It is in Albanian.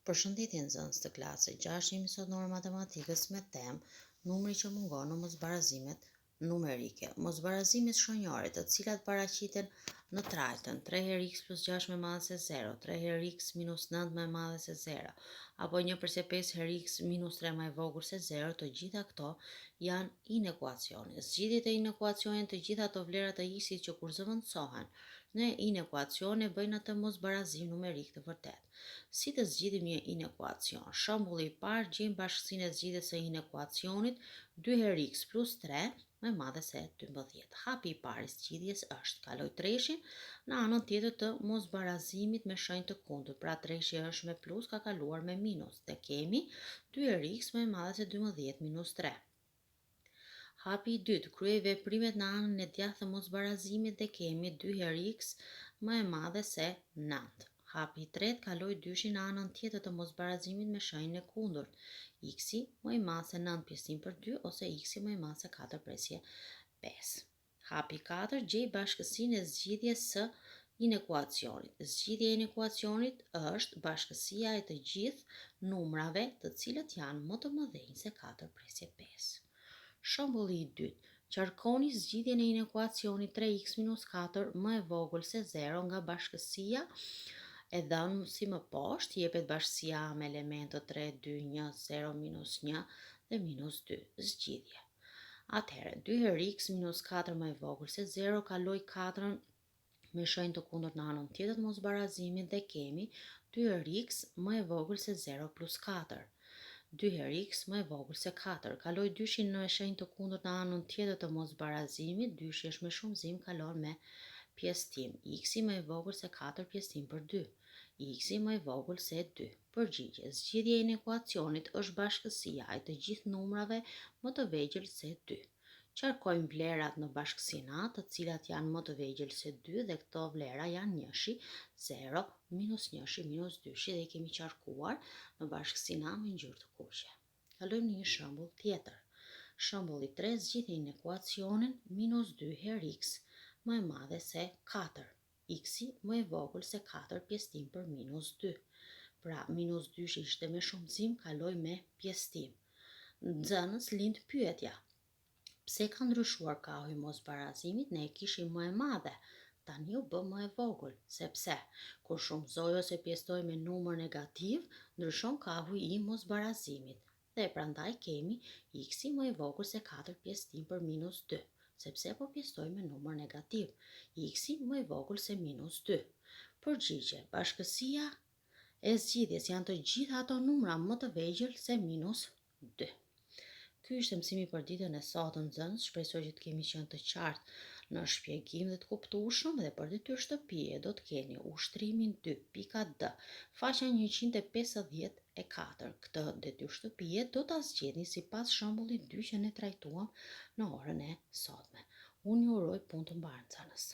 Përshëndetje nxënës të klasës 6, jemi sot në orë matematikës me temë numri që mungon në mosbarazimet numerike. Mosbarazimet shënjore të cilat paraqiten në trajtën 3 herë x plus 6 më e madhe se 0, 3 herë x minus 9 më e madhe se 0, apo 1/5 herë x minus 3 më e vogël se 0, të gjitha këto janë inekuacione. Zgjidhjet e inekuacionit të gjitha ato vlerat e x-it që kur zëvendësohen në inekuacione bëjnë atë mosbarazim numerik të vërtet. Si të zgjidhim një inekuacion? Shembulli i parë, gjejmë bashkësinë e zgjidhjes së inekuacionit 2 herë x plus 3 më e madhe se 12. Hapi i parë i zgjidhjes është kaloj treshin në anën tjetër të mosbarazimit me shenjë të kundërt. Pra treshi është me plus, ka kaluar me minus dhe kemi 2 herë x më e madhe se 12 minus 3. Hapi i dytë, kryej veprimet në anën e djathtë të mosbarazimit dhe kemi 2 herë x më e madhe se 9. Hapi i tretë, kaloj dyshin në anën tjetër të mosbarazimit me shenjën e kundërt. X-i më i madh se 9 pjesëtim për 2 ose x-i më i madh se 4 presje 5. Hapi i katërt, gjej bashkësinë e zgjidhjes së inekuacionit. Zgjidhja e inekuacionit është bashkësia e të gjithë numrave të cilët janë më të mëdhenj se 4 presje 5. Shembulli i dytë, qarkoni zgjidhjen e inekuacionit 3x minus 4 më e vogël se 0 nga bashkësia e dhënë si më poshtë, jepet bashkësia me elementët 3, 2, 1, 0, minus 1 dhe minus 2. Zgjidhje. Atëherë, 2 herë x minus 4 më e vogël se 0, kaloj 4-ën me shenjë të kundërt në anën tjetër të mosbarazimit dhe kemi 2 herë x më e vogël se 0 plus 4. 2 herë x më e vogël se 4. Kaloj dyshin në shenjë të kundërt në anën tjetër të mosbarazimit, dyshi është me shumëzim, kalon me pjesëtim. X-i më e vogël se 4 pjesëtim për 2. X-i më e vogël se 2. Përgjigje. Zgjidhja e inekuacionit është bashkësia e të gjithë numrave më të vegjël se 2. Qarkojmë vlerat në bashkësinë A, të cilat janë më të vegjël se 2 dhe këto vlera janë njëshi, 0, minus njëshi, minus dyshi dhe i kemi qarkuar në bashkësinë A me ngjyrë të kuqe. Kalojmë në një shembull tjetër. Shembulli 3, zgjidhni inekuacionin minus 2 herë x më e madhe se 4. X-i më e vogël se 4 pjesëtim për minus 2. Pra, minus 2 ishte me shumëzim, kaloj me pjesëtim. Nxënës lind pyetja. Pse ka ndryshuar kahu i mosbarazimit? Ne e kishim më e madhe. Tani u bë më e vogël, sepse kur shumëzoj ose pjesëtoj me numër negativ, ndryshon kahu i mosbarazimit. Dhe prandaj kemi x-i më i vogël se 4 pjesëtim për minus 2, sepse po pjesëtoj me numër negativ. X-i më i vogël se minus 2. Përgjigje, bashkësia e zgjidhjes janë të gjitha ato numra më të vegjël se minus 2. Ky ishte mësimi për ditën e sotëm nxënës, shpresoj që të kemi qenë të qartë në shpjegim dhe të kuptueshëm dhe për detyrë shtëpie do të keni ushtrimin 2.d, faqja 154. Këtë detyrë shtëpie do ta zgjidhni sipas shembullit 2 që ne trajtuam në orën e sotme. Unë ju uroj punë të mbarë nxënës.